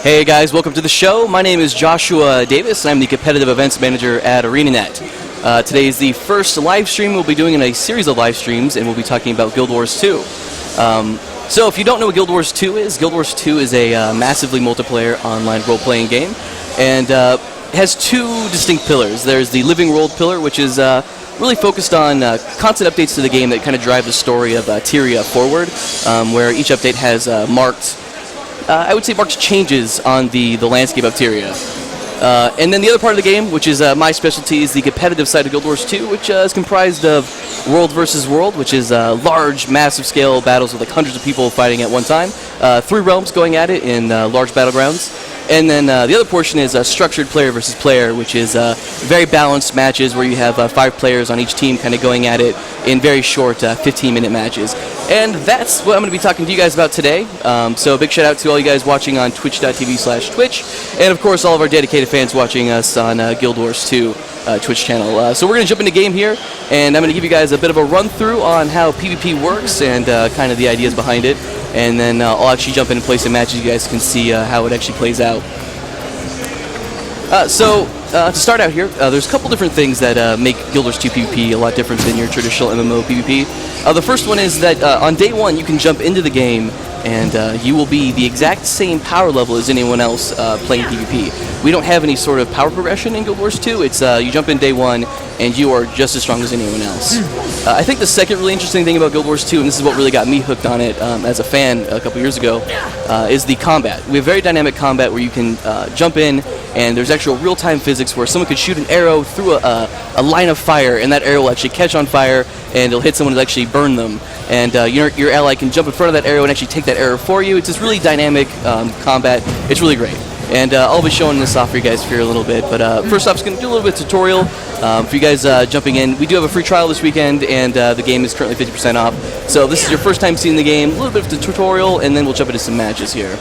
Hey guys, welcome to the show. My name is Joshua Davis, and I'm the Competitive Events Manager at ArenaNet. Today is the first live stream we'll be doing in a series of live streams, and we'll be talking about Guild Wars 2. So if you don't know what Guild Wars 2 is, Guild Wars 2 is a massively multiplayer online role-playing game, and has two distinct pillars. There's the Living World pillar, which is really focused on constant updates to the game that kind of drive the story of Tyria forward, where each update has marked changes on the landscape of Tyria. And then the other part of the game, which is my specialty, is the competitive side of Guild Wars 2, which is comprised of World versus World, which is large, massive scale battles with like hundreds of people fighting at one time. 3 realms going at it in large battlegrounds. And then the other portion is structured player versus player, which is very balanced matches where you have 5 players on each team kind of going at it in very short 15-minute matches. And that's what I'm going to be talking to you guys about today. So a big shout out to all you guys watching on twitch.tv/Twitch, and of course all of our dedicated fans watching us on Guild Wars 2 Twitch channel. So we're going to jump into game here, and I'm going to give you guys a bit of a run through on how PvP works and kind of the ideas behind it. And then I'll actually jump in and play some matches. You guys can see how it actually plays out. To start out here, there's a couple different things that make Guild Wars 2 PvP a lot different than your traditional MMO PvP. The first one is that on day 1 you can jump into the game and you will be the exact same power level as anyone else playing PvP. We don't have any sort of power progression in Guild Wars 2. It's you jump in day 1 and you are just as strong as anyone else. I think the second really interesting thing about Guild Wars 2, and this is what really got me hooked on it as a fan a couple years ago, is the combat. We have very dynamic combat where you can jump in and there's actual real-time physics where someone could shoot an arrow through a line of fire, and that arrow will actually catch on fire and it'll hit someone and actually burn them. And your ally can jump in front of that arrow and actually take that arrow for you. It's this really dynamic combat. It's really great. And I'll be showing this off for you guys here a little bit. But first off, I'm just going to do a little bit of tutorial for you guys jumping in. We do have a free trial this weekend, and the game is currently 50% off. So this is your first time seeing the game, a little bit of the tutorial, and then we'll jump into some matches here.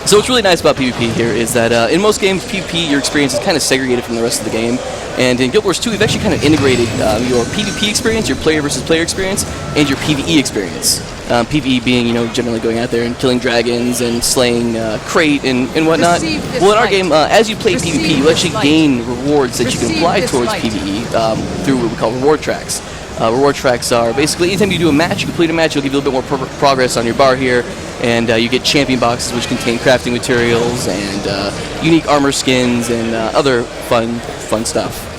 So what's really nice about PvP here is that in most games, PvP, your experience is kind of segregated from the rest of the game. And in Guild Wars 2, we've actually kind of integrated your PvP experience, your player versus player experience, and your PvE experience. PvE being, generally going out there and killing dragons and slaying crate and whatnot. Well, in our game, as you play PvP, you actually gain rewards that you can apply towards PvE through what we call reward tracks. Reward tracks are basically anytime you do a match, you complete a match, it'll give you a little bit more progress on your bar here, and you get champion boxes which contain crafting materials and unique armor skins and other fun stuff.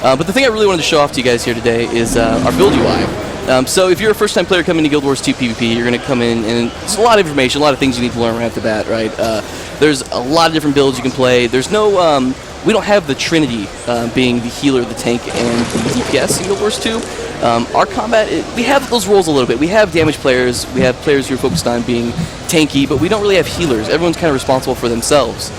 But the thing I really wanted to show off to you guys here today is our build UI. So if you're a first-time player coming to Guild Wars 2 PvP, you're going to come in and there's a lot of information, a lot of things you need to learn right off the bat, right? There's a lot of different builds you can play. There's no, we don't have the Trinity being the healer, the tank, and the DPS in Guild Wars 2. Our combat, we have those roles a little bit. We have damage players, we have players who are focused on being tanky, but we don't really have healers. Everyone's kind of responsible for themselves.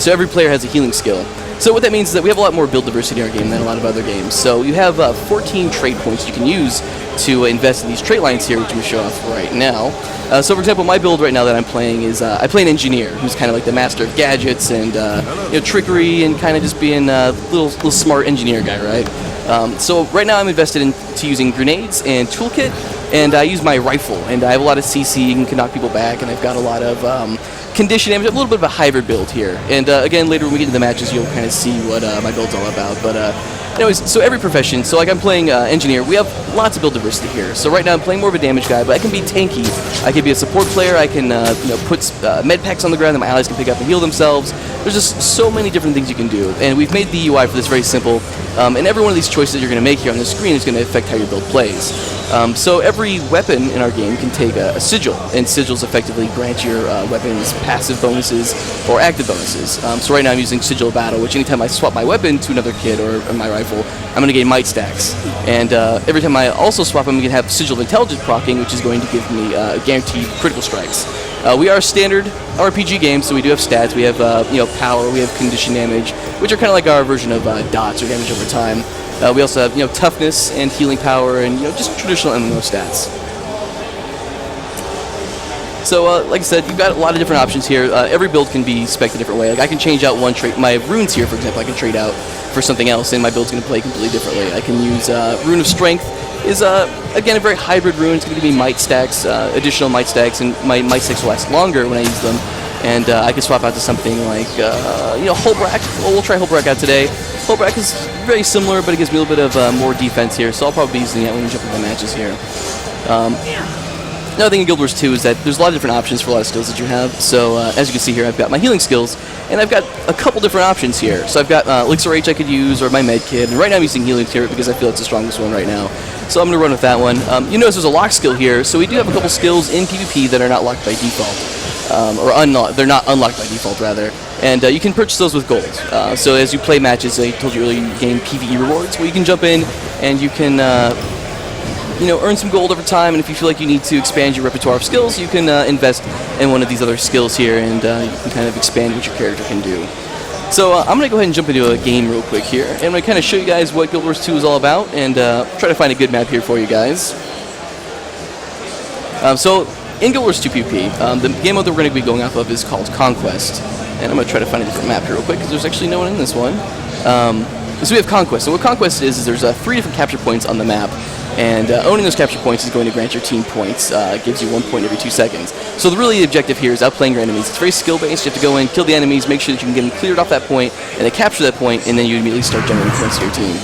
So every player has a healing skill. So what that means is that we have a lot more build diversity in our game than a lot of other games. So you have 14 trait points you can use to invest in these trait lines here, which I'm going to show off right now. So for example, my build right now that I'm playing is, I play an engineer who's kind of like the master of gadgets and trickery and kind of just being a little smart engineer guy, right? So right now I'm invested into using grenades and toolkit, and I use my rifle, and I have a lot of CC and can knock people back, and I've got a lot of condition damage, a little bit of a hybrid build here. And again, later when we get into the matches, you'll kind of see what my build's all about. But anyways, so every profession, so like I'm playing engineer, we have lots of build diversity here. So right now I'm playing more of a damage guy, but I can be tanky. I can be a support player. I can put med packs on the ground that my allies can pick up and heal themselves. There's just so many different things you can do. And we've made the UI for this very simple. And every one of these choices you're going to make here on the screen is going to affect how your build plays. So every weapon in our game can take a sigil, and sigils effectively grant your weapons passive bonuses or active bonuses. So right now I'm using Sigil of Battle, which anytime I swap my weapon to another kit or my rifle, I'm going to gain might stacks. And every time I also swap, I'm going to have Sigil of Intelligence proccing, which is going to give me guaranteed critical strikes. We are a standard RPG game, so we do have stats. We have power, we have condition damage, which are kind of like our version of dots or damage over time. We also have toughness and healing power and just traditional MMO stats. So like I said, you've got a lot of different options here. Every build can be spec'd a different way. Like I can change out one trait. My runes here, for example, I can trade out for something else, and my build's going to play completely differently. I can use Rune of Strength. Is again a very hybrid rune. It's going to give me might stacks, additional might stacks, and my might stacks will last longer when I use them. and I can swap out to something like, Holbrack. Well, we'll try Holbrack out today. Holbrack is very similar, but it gives me a little bit of more defense here, so I'll probably be using that when we jump into the matches here. Another thing in Guild Wars 2 is that there's a lot of different options for a lot of skills that you have. So as you can see here, I've got my healing skills, and I've got a couple different options here. So I've got Elixir H I could use, or my med kit, and right now I'm using Healing Spirit because I feel it's the strongest one right now. So I'm going to run with that one. You notice there's a lock skill here, so we do have a couple skills in PvP that are not locked by default. Or unlocked. They're not unlocked by default, rather. And you can purchase those with gold. So as you play matches, I told you earlier, you gain PvE rewards, where you can jump in and you can earn some gold over time, and if you feel like you need to expand your repertoire of skills, you can invest in one of these other skills here, and you can kind of expand what your character can do. So I'm going to go ahead and jump into a game real quick here, and I'm going to kind of show you guys what Guild Wars 2 is all about, and try to find a good map here for you guys. So in Guild Wars 2 PvP, the game mode that we're going to be going off of is called Conquest, and I'm going to try to find a different map here real quick, because there's actually no one in this one. So we have Conquest. So what Conquest is there's 3 different capture points on the map, and owning those capture points is going to grant your team points. It gives you 1 point every 2 seconds. So the objective here is outplaying your enemies. It's very skill-based. You have to go in, kill the enemies, make sure that you can get them cleared off that point, and then capture that point, and then you immediately start generating points to your team.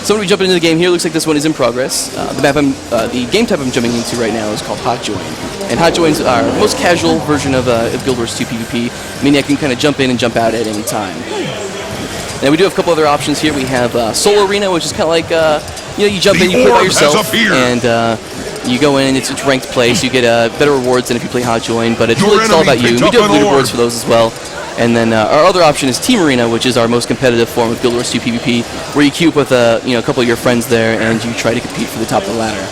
So when we jump into the game here, looks like this one is in progress. The game type I'm jumping into right now is called Hot Join. And Hot Join's our most casual version of Guild Wars 2 PvP, meaning I can kind of jump in and jump out at any time. Now we do have a couple other options here. We have Solo Arena, which is kind of like, you jump in, you play by yourself, and you go in, it's ranked play, so you get better rewards than if you play Hot Join, but it's really all about you. We do have leaderboards for those as well. And then our other option is Team Arena, which is our most competitive form of Guild Wars 2 PvP, where you queue up with a couple of your friends there, and you try to compete for the top of the ladder.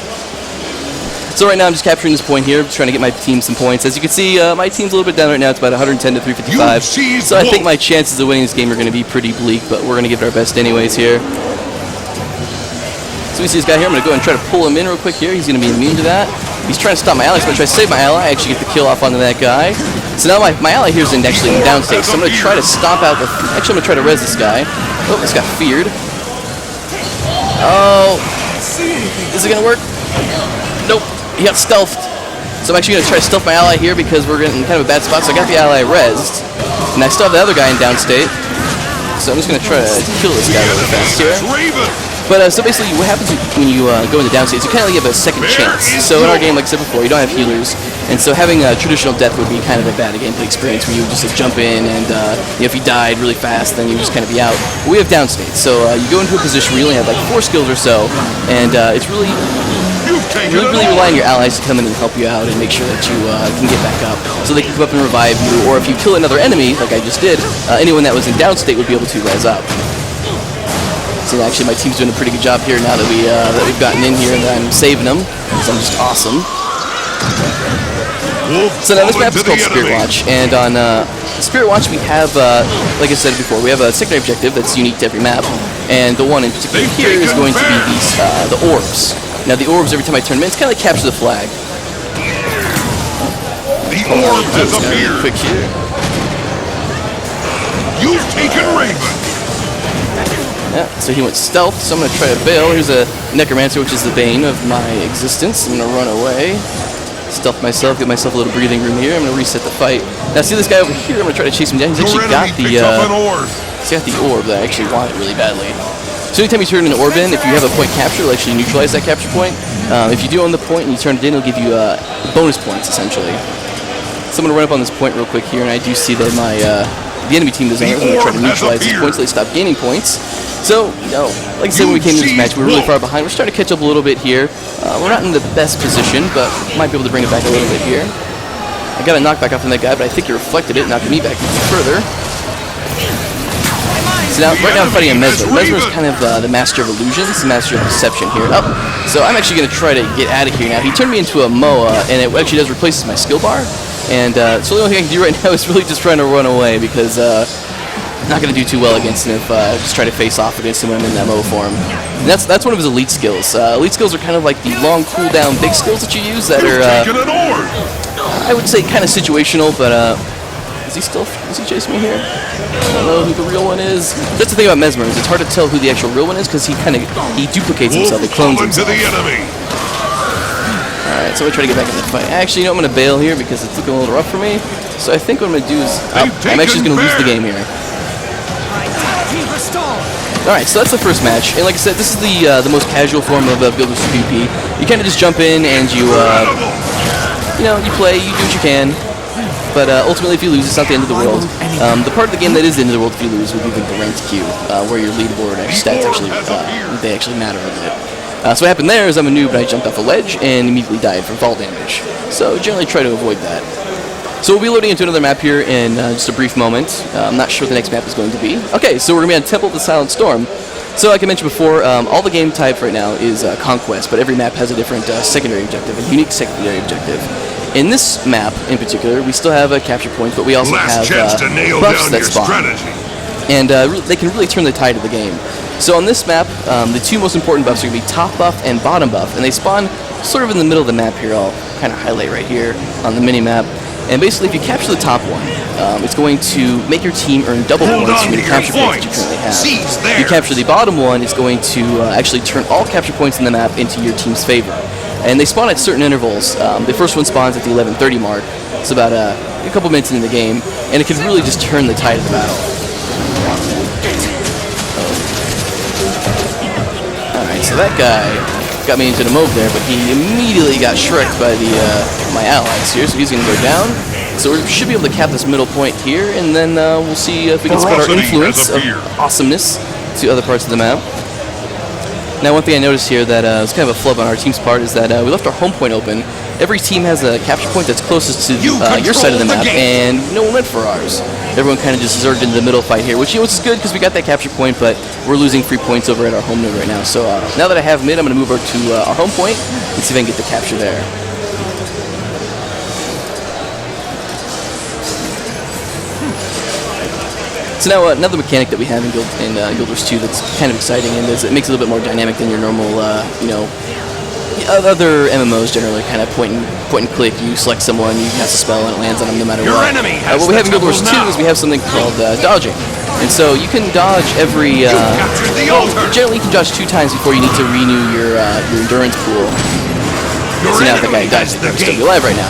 So right now I'm just capturing this point here, trying to get my team some points. As you can see, my team's a little bit down right now. It's about 110 to 355. So I think my chances of winning this game are going to be pretty bleak, but we're going to give it our best anyways here. So we see this guy here. I'm going to go and try to pull him in real quick here. He's going to be immune to that. He's trying to stop my ally, so I'm going to try to save my ally. I actually get the kill off onto that guy. So now my ally here is actually in downstage. So I'm going to try to stomp out the... Actually, I'm going to try to res this guy. Oh, this got feared. Oh. Is it going to work? Nope. He got stealthed. So I'm actually going to try to stealth my ally here because we're in kind of a bad spot. So I got the ally rezzed. And I still have the other guy in downstate. So I'm just going to try to kill this guy really fast here. But so basically what happens when you go into downstate is you kind of have a second chance. So in our game, like I said before, you don't have healers. And so having a traditional death would be kind of a bad gameplay experience where you would just jump in and if you died really fast, then you would just kind of be out. But we have downstate. So you go into a position where you only have like 4 skills or so. And it's really rely on your allies to come in and help you out and make sure that you can get back up. So they can come up and revive you, or if you kill another enemy, like I just did, anyone that was in downstate would be able to rise up. So actually my team's doing a pretty good job here now that we've gotten in here and I'm saving them. So I'm just awesome. So now this map is called Spiritwatch, and on Spiritwatch we have, like I said before, we have a secondary objective that's unique to every map, and the one in particular here is going to be these, the orbs. Now the orbs, every time I turn them in, it's kind of like capture the flag. The orb has appeared. Quick here. You've taken Raven. Yeah, so he went stealth, so I'm going to try to bail. Here's a Necromancer, which is the bane of my existence. I'm going to run away. Stealth myself, get myself a little breathing room here. I'm going to reset the fight. Now see this guy over here, I'm going to try to chase him down. He's actually got the orb that I actually wanted really badly. So anytime you turn an orb in, if you have a point capture, it'll actually neutralize that capture point. If you do own the point and you turn it in, it'll give you bonus points, essentially. So I'm going to run up on this point real quick here, and I do see that the enemy team doesn't. I'm going to try to neutralize these points so they stop gaining points. So, like I said, when we came to this match, we were really far behind. We're starting to catch up a little bit here. We're not in the best position, but might be able to bring it back a little bit here. I got a knockback off from that guy, but I think he reflected it, knocked me back even further. So now, right now I'm fighting a Mesmer. Mesmer is kind of the master of illusions, the master of deception here. Oh, so I'm actually going to try to get out of here now. He turned me into a Moa, and it actually does replace my skill bar. And so the only thing I can do right now is really just trying to run away because I'm not going to do too well against him if I just try to face off against him when I'm in that Moa form. And that's one of his elite skills. Elite skills are kind of like the long cooldown big skills that you use that are, I would say, kind of situational, but is he chasing me here? I don't know who the real one is. That's the thing about Mesmer, is it's hard to tell who the actual real one is because he duplicates himself, he clones himself. Alright, so I'm going to try to get back in the fight. Actually, I'm going to bail here because it's looking a little rough for me. So I think what I'm going to do is... I'm actually going to lose the game here. Alright, so that's the first match. And like I said, this is the most casual form of Guild Wars PvP. You kind of just jump in and you play, you do what you can. But ultimately, if you lose, it's not the end of the world. The part of the game that is the end of the world if you lose would be the ranked queue, where your leaderboard stats actually matter a bit. So what happened there is I'm a noob and I jumped off a ledge and immediately died from fall damage. So generally try to avoid that. So we'll be loading into another map here in just a brief moment. I'm not sure what the next map is going to be. Okay, so we're going to be on Temple of the Silent Storm. So like I mentioned before, all the game type right now is Conquest, but every map has a different secondary objective, a unique secondary objective. In this map, in particular, we still have capture points, but we also have buffs that spawn. And they can really turn the tide of the game. So on this map, the two most important buffs are going to be top buff and bottom buff, and they spawn sort of in the middle of the map here. I'll kind of highlight right here on the mini-map. And basically, if you capture the top one, it's going to make your team earn double points from the capture points that you currently have. If you capture the bottom one, it's going to actually turn all capture points in the map into your team's favor. And they spawn at certain intervals. The first one spawns at the 11:30 mark. It's about a couple minutes into the game, and it can really just turn the tide of the battle. Alright, so that guy got me into the move there, but he immediately got shreked by my allies here, so he's going to go down. So we should be able to cap this middle point here, and then we'll see if we can spread our influence of awesomeness to other parts of the map. Now, one thing I noticed here that was kind of a flub on our team's part is that we left our home point open. Every team has a capture point that's closest to your side of the map, and no one went for ours. Everyone kind of just deserted into the middle fight here, which is good because we got that capture point, but we're losing free points over at our home node right now. So now that I have mid, I'm going to move over to our home point and see if I can get the capture there. So now another mechanic that we have in Guild Wars 2 that's kind of exciting and it makes it a little bit more dynamic than your normal, other MMOs generally kind of point and click. You select someone, you cast a spell, and it lands on them no matter what. What we have in Guild Wars 2 is we have something called dodging. And so you can dodge every... generally you can dodge 2 times before you need to renew your endurance pool. So now that guy dies, he'll still be alive right now.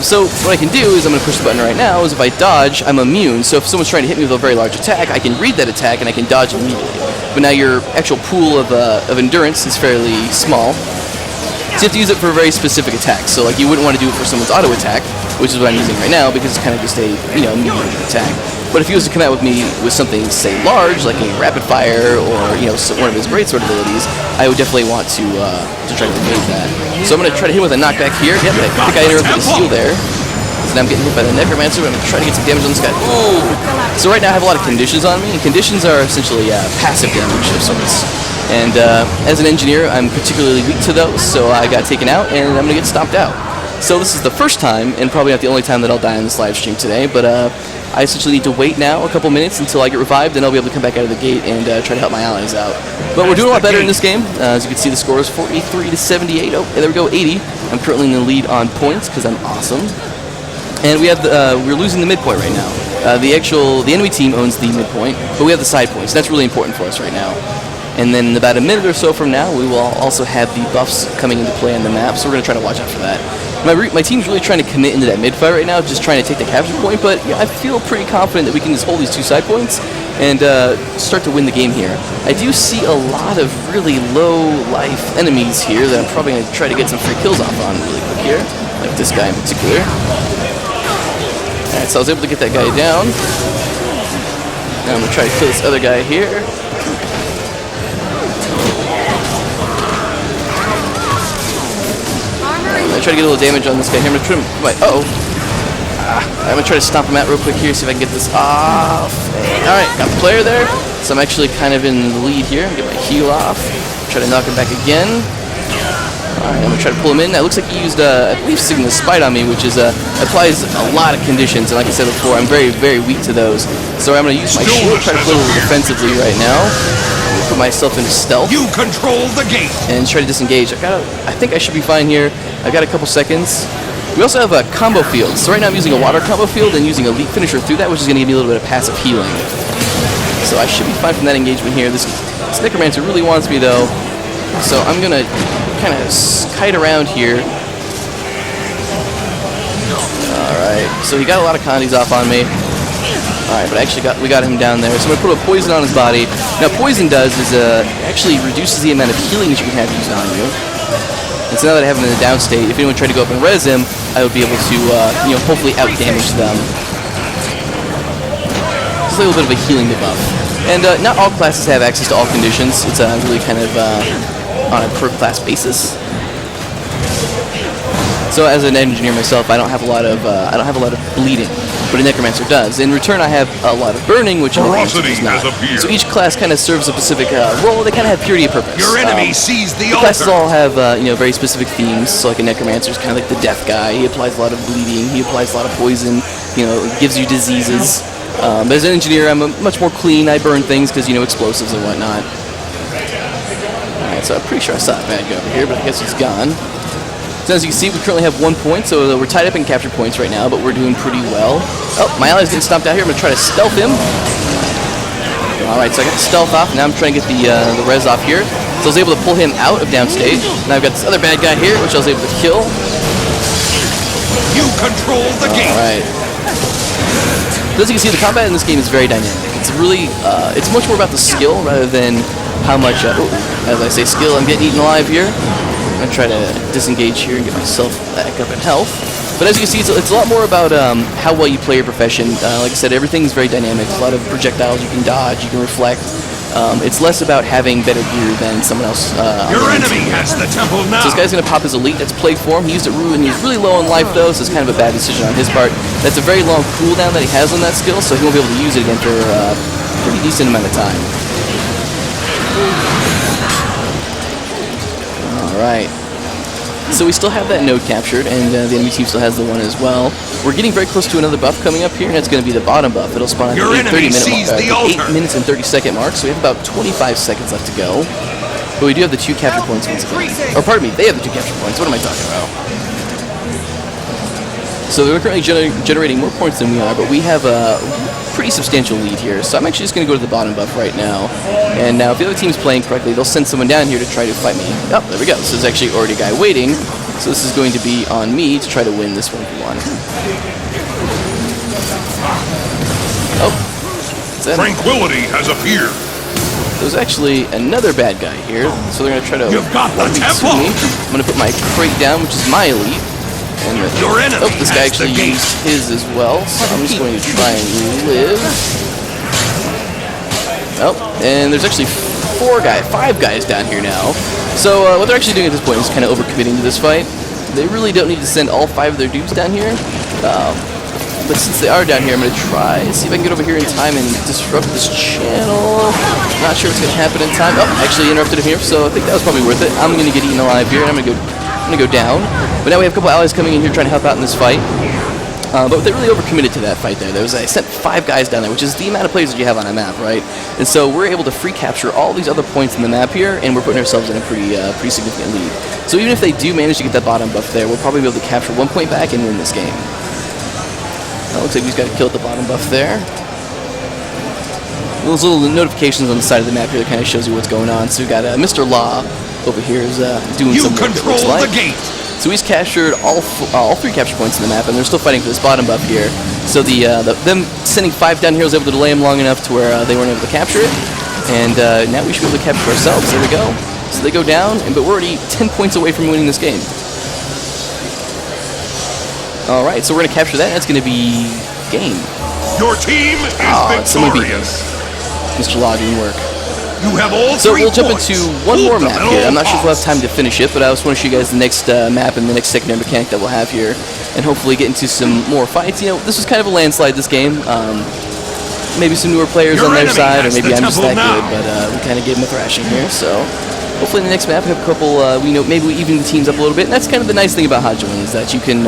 So what I can do is I'm going to push the button right now, is if I dodge, I'm immune. So if someone's trying to hit me with a very large attack, I can read that attack and I can dodge immediately. But now your actual pool of endurance is fairly small. So you have to use it for very specific attacks. So like you wouldn't want to do it for someone's auto attack, which is what I'm using right now because it's kind of just a medium attack. But if he was to come out with me with something, say, large, like a rapid fire or one of his greatsword abilities, I would definitely want to try to evade that. So I'm going to try to hit him with a knockback here. Yep, I think I interrupted his heal there. So now I'm getting hit by the Necromancer, but I'm going to try to get some damage on this guy. Ooh! So right now I have a lot of conditions on me, and conditions are essentially passive damage of sorts. And as an engineer, I'm particularly weak to those, so I got taken out, and I'm going to get stomped out. So this is the first time, and probably not the only time that I'll die on this live stream today, but I essentially need to wait now a couple minutes until I get revived, and I'll be able to come back out of the gate and try to help my allies out. But we're doing a lot better in this game. As you can see, the score is 43 to 78. Oh, there we go, 80. I'm currently in the lead on points because I'm awesome. And we have we're losing the midpoint right now. The enemy team owns the midpoint, but we have the side points. That's really important for us right now. And then in about a minute or so from now, we will also have the buffs coming into play on the map, so we're going to try to watch out for that. My team's really trying to commit into that mid-fight right now, just trying to take the capture point, but yeah, I feel pretty confident that we can just hold these 2 side points and start to win the game here. I do see a lot of really low-life enemies here that I'm probably going to try to get some free kills off on really quick here, like this guy in particular. Alright, so I was able to get that guy down. Now I'm going to try to kill this other guy here. I'm going to try to get a little damage on this guy here. I'm going to trim my... I'm going to try to stomp him out real quick here, see if I can get this off. Alright, got the player there. So I'm actually kind of in the lead here. Get my heal off. Try to knock him back again. Alright, I'm going to try to pull him in. Now, it looks like he used, I believe, Sigma's Spite on me, which is applies a lot of conditions. And like I said before, I'm very, very weak to those. So I'm going to use my shield, try to play a little defensively right now. Put myself into stealth. You control the gate. And try to disengage. I think I should be fine here. I've got a couple seconds. We also have a combo field. So right now I'm using a water combo field and using Elite Finisher through that, which is going to give me a little bit of passive healing. So I should be fine from that engagement here. This Necromancer really wants me though. So I'm going to kind of kite around here. Alright, so he got a lot of condies off on me. Alright, but we got him down there. So I'm going to put a poison on his body. Now, poison does is actually reduces the amount of healing that you can have used on you. And so now that I have him in the down state, if anyone tried to go up and res him, I would be able to, hopefully out-damage them. Just a little bit of a healing debuff. And not all classes have access to all conditions. It's really kind of on a per-class basis. So as an engineer myself, I don't have a lot of bleeding, but a necromancer does. In return, I have a lot of burning, which a necromancer does not. So each class kind of serves a specific role. They kind of have purity of purpose. Your enemy sees the altar. Classes all have very specific themes. So like a necromancer is kind of like the death guy. He applies a lot of bleeding. He applies a lot of poison. Gives you diseases. As an engineer, I'm much more clean. I burn things because explosives and whatnot. All right, so I'm pretty sure I saw a bad guy over here, but I guess he's gone. So as you can see, we currently have 1 point, so we're tied up in capture points right now, but we're doing pretty well. Oh, my ally's getting stomped out here. I'm going to try to stealth him. Alright, so I got the stealth off. Now I'm trying to get the res off here. So I was able to pull him out of downstage. Now I've got this other bad guy here, which I was able to kill. You control the game. Alright. So as you can see, the combat in this game is very dynamic. It's really, it's much more about the skill rather than how much, as I say skill, I'm getting eaten alive here. I'm going to try to disengage here and get myself back up in health. But as you can see, it's a lot more about how well you play your profession. Like I said, everything's very dynamic. There's a lot of projectiles you can dodge, you can reflect. It's less about having better gear than someone else. Your enemy has the temple now. So this guy's going to pop his elite. That's Plague Form. He used it and he's really low on life, though, so it's kind of a bad decision on his part. That's a very long cooldown that he has on that skill, so he won't be able to use it again for a pretty decent amount of time. Alright, so we still have that node captured, and the enemy team still has the one as well. We're getting very close to another buff coming up here, and it's going to be the bottom buff. It'll spawn at the 8 minutes and 30 second mark, so we have about 25 seconds left to go. But we do have the 2 capture points once again. Or pardon me, they have the 2 capture points. What am I talking about? So they're currently generating more points than we are, but we have a pretty substantial lead here. So I'm actually just going to go to the bottom buff right now. And now if the other team's playing correctly, they'll send someone down here to try to fight me. Oh, there we go. So there's actually already a guy waiting. So this is going to be on me to try to win this 1v1. Oh. Tranquility has appeared. There's actually another bad guy here. So they're going to try to You've got the temple. me. I'm going to put my crate down, which is my elite. And this guy actually used his as well, so I'm just going to try and live. Oh, and there's actually 5 guys down here now. So what they're actually doing at this point is kind of overcommitting to this fight. They really don't need to send all 5 of their dudes down here. But since they are down here, I'm going to try and see if I can get over here in time and disrupt this channel. Not sure what's going to happen in time. Oh, actually interrupted him here, so I think that was probably worth it. I'm going to get eaten alive here, and I'm going to go down. But now we have a couple allies coming in here trying to help out in this fight. But they really overcommitted to that fight there. I sent 5 guys down there, which is the amount of players that you have on a map, right? And so we're able to free capture all these other points in the map here, and we're putting ourselves in a pretty significant lead. So even if they do manage to get that bottom buff there, we'll probably be able to capture 1 point back and win this game. Now, looks like we've got to kill at the bottom buff there. Those little notifications on the side of the map here that kind of shows you what's going on. So we've got Mr. Law over here is doing some work, it looks like. So he's captured all 3 capture points in the map, and they're still fighting for this bottom buff here. So them sending 5 down here was able to delay them long enough to where they weren't able to capture it. And now we should be able to capture ourselves. There we go. So they go down, but we're already 10 points away from winning this game. Alright, so we're going to capture that, and that's going to be game. Your team is victorious. Mr. Law didn't work. You have all so we'll jump points. into one more map here. I'm not sure if we'll have time to finish it, but I just want to show you guys the next map and the next secondary mechanic that we'll have here, and hopefully get into some more fights. This was kind of a landslide, this game. Maybe some newer players on their side, or maybe I'm just that good, but we kind of gave them a thrashing here. So hopefully in the next map we have a couple, maybe we even the teams up a little bit. And that's kind of the nice thing about Hot Join, is that you can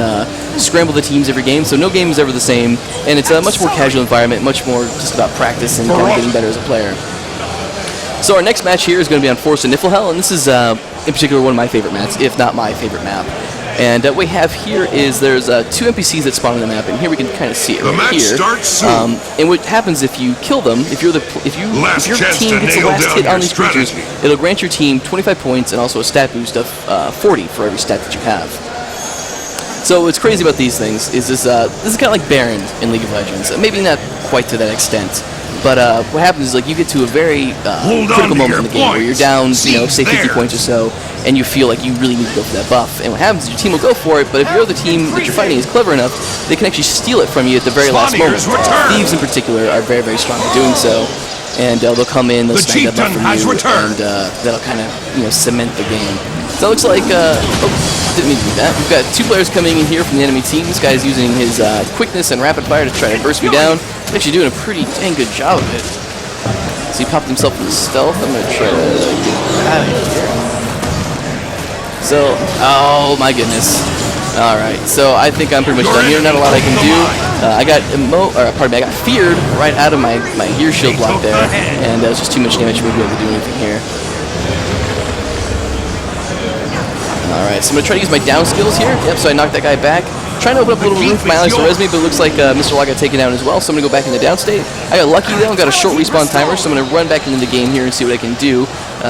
scramble the teams every game, so no game is ever the same, and it's a much more casual environment, much more just about practice and kind of getting better as a player. So our next match here is going to be on Forest of Niflhel, and this is in particular one of my favorite maps, if not my favorite map. And what we have here is there's 2 NPCs that spawn on the map, and here we can kind of see it right here. And what happens if you kill them, if your team gets the last hit on these creatures, it'll grant your team 25 points and also a stat boost of 40 for every stat that you have. So what's crazy about these things is this is kind of like Baron in League of Legends. Maybe not quite to that extent. But what happens is like you get to a very critical moment in the game where you're down, you know, say 50 points or so, and you feel like you really need to go for that buff. And what happens is your team will go for it, but if your other team that you're fighting is clever enough, they can actually steal it from you at the very last moment. Thieves in particular are very, very strong at doing so. And they'll come in, they'll snag that buff from you, and that'll kind of, you know, cement the game. So it looks like, oh, didn't mean to do that. We've got 2 players coming in here from the enemy team. This guy's using his quickness and rapid fire to try to burst me down. He's actually doing a pretty dang good job of it. So he popped himself in stealth. I'm going to try to get out of here. So, oh my goodness. Alright, so I think I'm pretty much done here. Not a lot I can do. I got I got feared right out of my gear shield block there, and that was just too much damage for me to be able to do anything here. Alright, so I'm going to try to use my down skills here. Yep, so I knocked that guy back. Trying to open up a little room for my allies to res me, but it looks like Mr. Law got taken down as well, so I'm going to go back into down state. I got lucky though, got a short respawn timer, so I'm going to run back into the game here and see what I can do.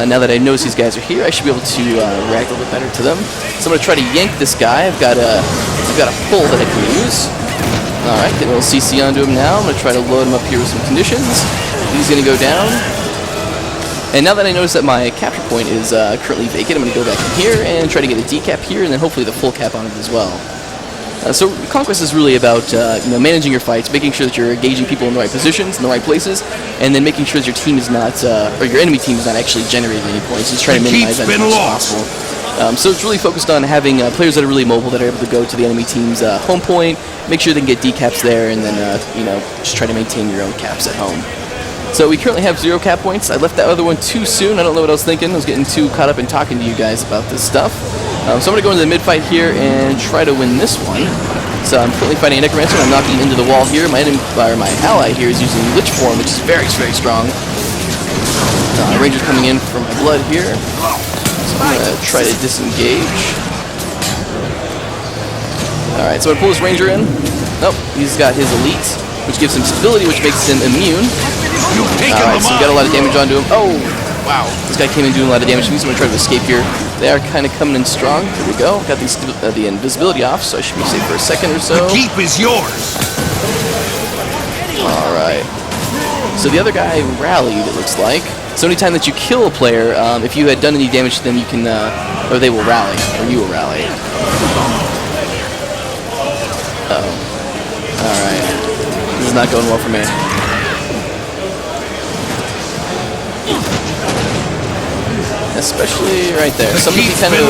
Now that I notice these guys are here, I should be able to react a little bit better to them. So I'm going to try to yank this guy. I've got a pull that I can use. Alright, get a little CC onto him now. I'm going to try to load him up here with some conditions. He's going to go down. And now that I notice that my capture point is currently vacant, I'm going to go back in here and try to get a decap here, and then hopefully the full cap on it as well. So Conquest is really about you know, managing your fights, making sure that you're engaging people in the right positions, in the right places, and then making sure that your team is not, or your enemy team is not actually generating any points. Just trying to minimize that as much as possible. So it's really focused on having players that are really mobile, that are able to go to the enemy team's home point, make sure they can get decaps there, and then you know, just try to maintain your own caps at home. So we currently have 0 cap points. I left that other one too soon. I don't know what I was thinking. I was getting too caught up in talking to you guys about this stuff. So I'm going to go into the mid fight here and try to win this one. So I'm currently fighting a Necromancer, and I'm knocking into the wall here. My ally here is using Lich Form, which is very, very strong. Ranger's coming in for my blood here. So I'm going to try to disengage. Alright, so I'm going to pull this Ranger in. Nope, he's got his Elite, which gives him stability, which makes him immune. Alright, so we got a lot of damage onto him. Oh, wow. This guy came in doing a lot of damage to me, so I'm going to try to escape here. They are kind of coming in strong. Here we go. Got the invisibility off, so I should be safe for a second or so. The keep is yours. Alright. So the other guy rallied, it looks like. So anytime that you kill a player, if you had done any damage to them, you can, or they will rally, or you will rally. Uh-oh. Alright. This is not going well for me. Especially right there. Somebody kind of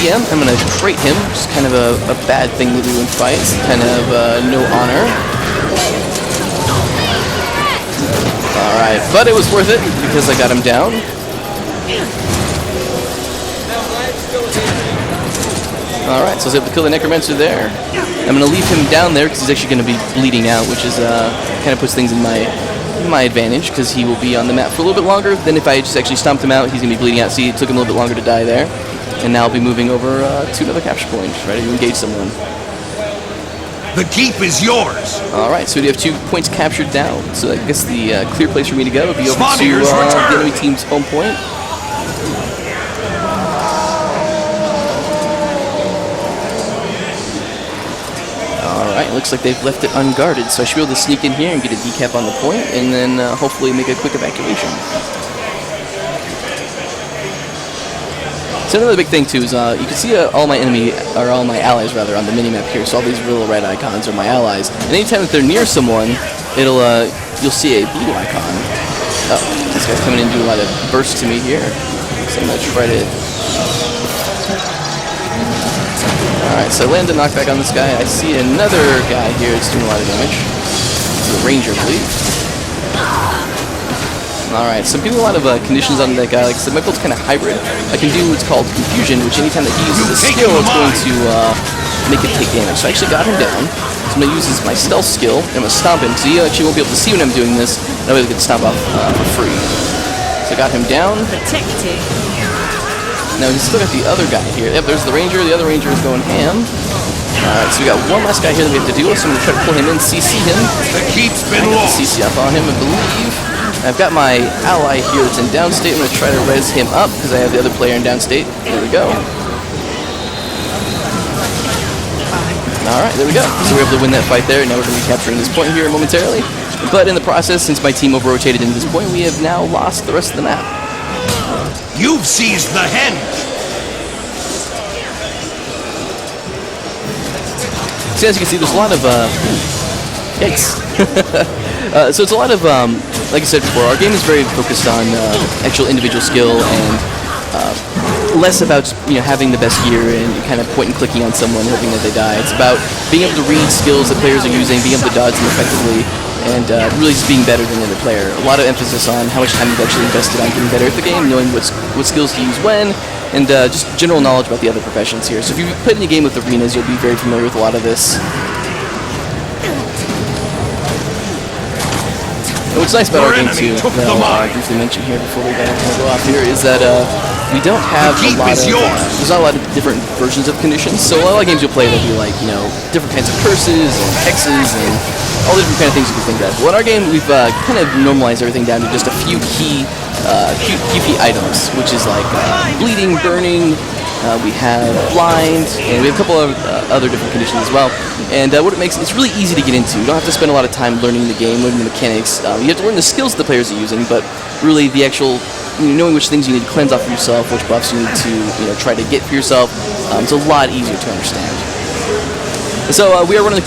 DM. I'm going to crate him. Just kind of a bad thing to do in fights. Kind of no honor. Alright, but it was worth it because I got him down. Alright, so I was able to kill the Necromancer there. I'm going to leave him down there because he's actually going to be bleeding out, which is kind of puts things in my advantage because he will be on the map for a little bit longer than if I just actually stomped him out. He's going to be bleeding out. See, it took him a little bit longer to die there. And now I'll be moving over to another capture point, ready to engage someone. The keep is yours. Alright, so we have 2 points captured down. So I guess the clear place for me to go would be over to the enemy team's home point. Alright, looks like they've left it unguarded, so I should be able to sneak in here and get a decap on the point, and then hopefully make a quick evacuation. So another big thing too is you can see all my allies rather on the minimap here. So all these little red icons are my allies, and anytime that they're near someone, you'll see a blue icon. Oh, this guy's coming in doing a lot of bursts to me here, so I'm gonna try to. Alright, so I land a knockback on this guy. I see another guy here that's doing a lot of damage. It's a Ranger, I believe. Alright, so I'm getting a lot of conditions on that guy. Like I said, my build's kind of hybrid. I can do what's called Confusion, which anytime that he uses a skill, it's going to make it take damage. So I actually got him down. So I'm going to use my stealth skill, and I'm going to stomp him. So you actually won't be able to see when I'm doing this. That way I can stomp off for free. So I got him down. Protected. Now he's still got the other guy here. Yep, there's the Ranger. The other Ranger is going ham. Alright, so we got one last guy here that we have to deal with, so I'm going to try to pull him in, CC him. The keep's been lost. CC up on him, I believe. I've got my ally here that's in downstate. I'm going to try to res him up because I have the other player in downstate. There we go. All right, there we go. So we're able to win that fight there, and now we're going to be capturing this point here momentarily. But in the process, since my team over-rotated into this point, we have now lost the rest of the map. You've seized the henge. So as you can see, there's a lot of, yikes. So it's a lot of, like I said before, our game is very focused on actual individual skill and less about having the best gear and kind of point and clicking on someone hoping that they die. It's about being able to read skills that players are using, being able to dodge them effectively, and really just being better than the other player. A lot of emphasis on how much time you've actually invested on getting better at the game, knowing what skills to use when, and just general knowledge about the other professions here. So if you've played any game with arenas, you'll be very familiar with a lot of this. And what's nice about our game too, that I'll briefly mention here before we go off here, is that we don't have a lot of, there's not a lot of different versions of conditions. So a lot of games you'll play, there'll be like, different kinds of curses and hexes and all the different kind of things you can think of. Well, in our game, we've kind of normalized everything down to just a few key items, which is like bleeding, burning, we have blind, and we have a couple of other different conditions as well. And what it makes, it's really easy to get into. You don't have to spend a lot of time learning the game, learning the mechanics. You have to learn the skills that the players are using, but really the actual, knowing which things you need to cleanse off for yourself, which buffs you need to, try to get for yourself, it's a lot easier to understand. So we are running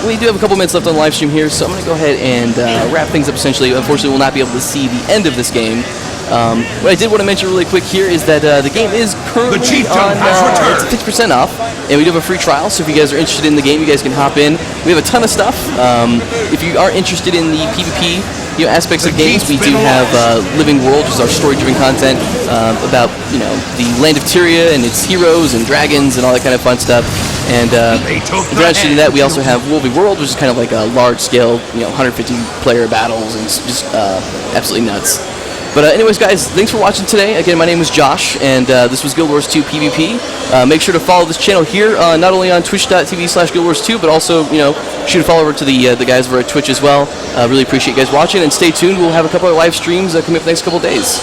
we do have a couple minutes left on the live stream here, so I'm going to go ahead and wrap things up essentially. Unfortunately, we'll not be able to see the end of this game. What I did want to mention really quick here is that the game is currently on 50% off, and we do have a free trial, so if you guys are interested in the game, you guys can hop in. We have a ton of stuff. If you are interested in the PvP aspects of games, we do have Living World, which is our story-driven content about the land of Tyria and its heroes and dragons and all that kind of fun stuff. And if you're interested in that, we also have Wolvie World, which is kind of like a large-scale, 150-player battles, and it's just absolutely nuts. But anyways, guys, thanks for watching today. Again, my name is Josh, and this was Guild Wars 2 PvP. Make sure to follow this channel here, not only on twitch.tv/Guild Wars 2, but also, shoot a follow over to the guys over at Twitch as well. Really appreciate you guys watching, and stay tuned. We'll have a couple of live streams coming up the next couple of days.